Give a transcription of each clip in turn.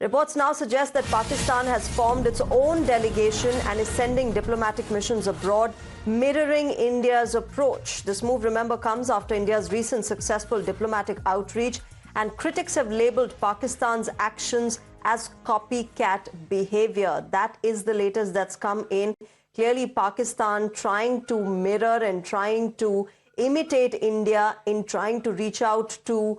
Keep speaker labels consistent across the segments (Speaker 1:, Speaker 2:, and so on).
Speaker 1: Reports now suggest that Pakistan has formed its own delegation and is sending diplomatic missions abroad, mirroring India's approach. This move, remember, comes after India's recent successful diplomatic outreach, and critics have labelled Pakistan's actions as copycat behavior. That is the latest that's come in. Clearly, Pakistan trying to mirror and trying to imitate India in trying to reach out to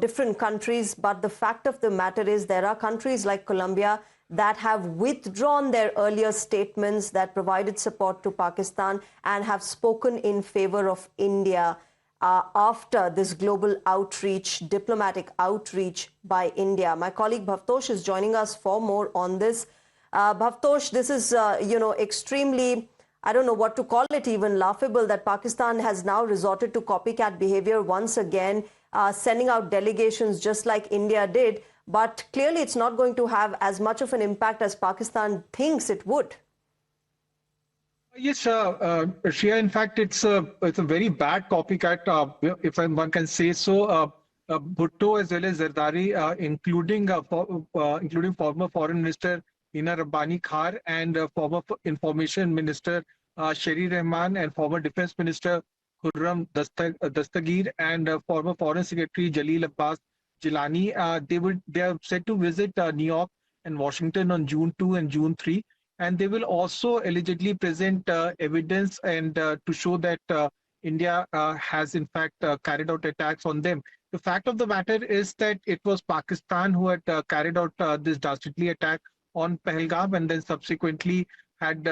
Speaker 1: different countries. But the fact of the matter is there are countries like Colombia that have withdrawn their earlier statements that provided support to Pakistan and have spoken in favor of India after this global outreach, diplomatic outreach by India. My colleague Bhavtosh is joining us for more on this. Bhavtosh, this is, extremely, I don't know what to call it, even laughable that Pakistan has now resorted to copycat behavior once again, sending out delegations just like India did. But clearly it's not going to have as much of an impact as Pakistan thinks it would.
Speaker 2: Yes, Shreya, in fact, it's a very bad copycat, if one can say so. Bhutto as well as Zardari, including former Foreign Minister Hina Rabbani Khar and former Information Minister Sherry Rahman and former Defense Minister Khurram Dastagir and former Foreign Secretary Jalil Abbas Jilani. They are set to visit New York and Washington on June 2 and June 3. And they will also allegedly present evidence and to show that India has in fact carried out attacks on them. The fact of the matter is that it was Pakistan who had carried out this dastardly attack on Pahalgam and then subsequently had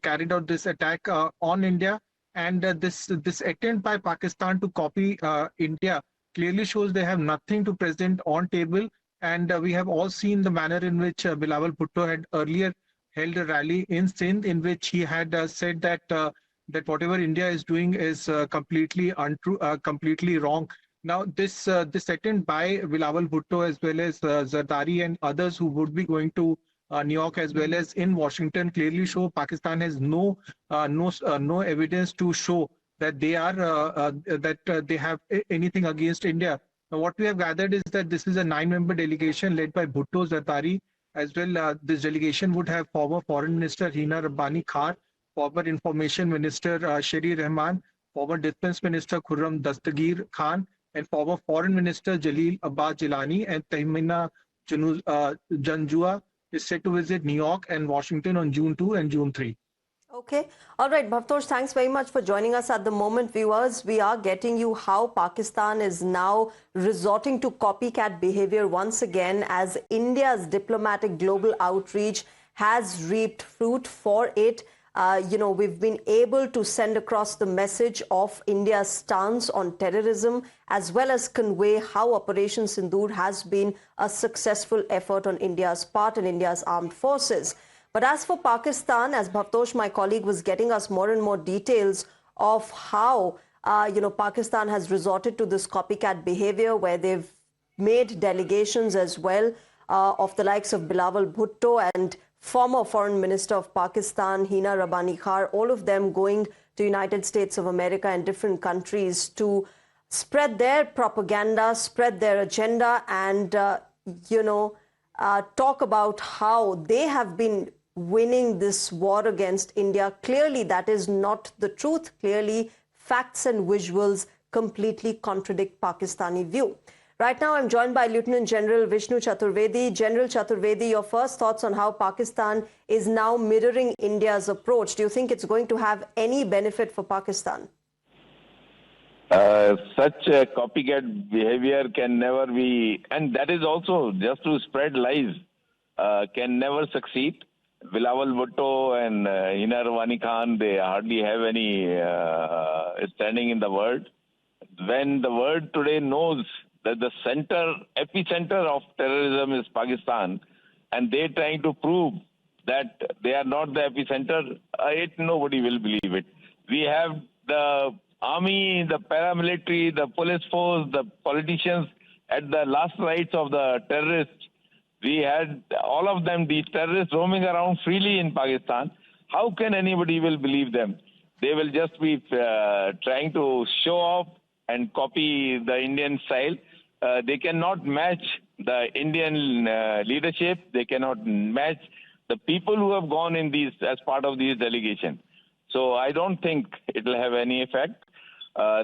Speaker 2: carried out this attack on India. And this attempt by Pakistan to copy India clearly shows they have nothing to present on table. And we have all seen the manner in which Bilawal Bhutto had earlier held a rally in Sindh in which he had said that whatever India is doing is completely untrue, completely wrong. Now, this attempt by Bilawal Bhutto as well as Zardari and others who would be going to New York as well as in Washington clearly show Pakistan has no evidence to show that they are they have anything against India. Now, what we have gathered is that this is a 9-member delegation led by Bhutto, Zardari. As well, this delegation would have former Foreign Minister Hina Rabbani Khar, former Information Minister Sherry Rahman, former Defense Minister Khurram Dastagir Khan, and former Foreign Minister Jalil Abbas Jilani. And Tahmina Janjua is set to visit New York and Washington on June 2 and June 3.
Speaker 1: Okay. All right, Bhavtosh, thanks very much for joining us at the moment. Viewers, we are getting you how Pakistan is now resorting to copycat behavior once again as India's diplomatic global outreach has reaped fruit for it. We've been able to send across the message of India's stance on terrorism as well as convey how Operation Sindoor has been a successful effort on India's part and India's armed forces. But as for Pakistan, as Bhavtosh, my colleague, was getting us more and more details of how, Pakistan has resorted to this copycat behavior where they've made delegations as well of the likes of Bilawal Bhutto and former Foreign Minister of Pakistan, Hina Rabbani Khar, all of them going to United States of America and different countries to spread their propaganda, spread their agenda and, talk about how they have been winning this war against India. Clearly, that is not the truth. Clearly, facts and visuals completely contradict Pakistani view. Right now, I'm joined by Lieutenant General Vishnu Chaturvedi. General Chaturvedi, your first thoughts on how Pakistan is now mirroring India's approach. Do you think it's going to have any benefit for Pakistan?
Speaker 3: Such copycat behavior can never be, and that is also just to spread lies, can never succeed. Bilawal Bhutto and Hina Rabbani Khan, they hardly have any standing in the world. When the world today knows that the epicenter of terrorism is Pakistan, and they're trying to prove that they are not the epicenter, nobody will believe it. We have the army, the paramilitary, the police force, the politicians at the last rites of the terrorists. We had all of them, these terrorists, roaming around freely in Pakistan. How can anybody will believe them? They will just be trying to show off and copy the Indian style. They cannot match the Indian leadership. They cannot match the people who have gone in these as part of these delegation. So I don't think it will have any effect.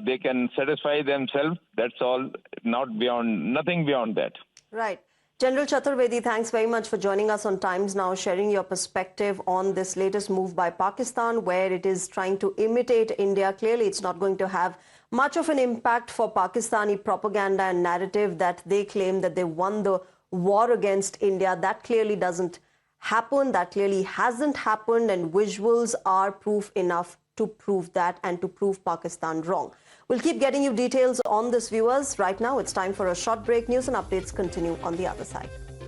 Speaker 3: They can satisfy themselves. That's all. Nothing beyond that.
Speaker 1: Right. General Chaturvedi, thanks very much for joining us on Times Now, sharing your perspective on this latest move by Pakistan, where it is trying to imitate India. Clearly, it's not going to have much of an impact for Pakistani propaganda and narrative that they claim that they won the war against India. That clearly doesn't happen. That clearly hasn't happened. And visuals are proof enough to prove that and to prove Pakistan wrong. We'll keep getting you details on this, viewers. Right now, it's time for a short break. News and updates continue on the other side.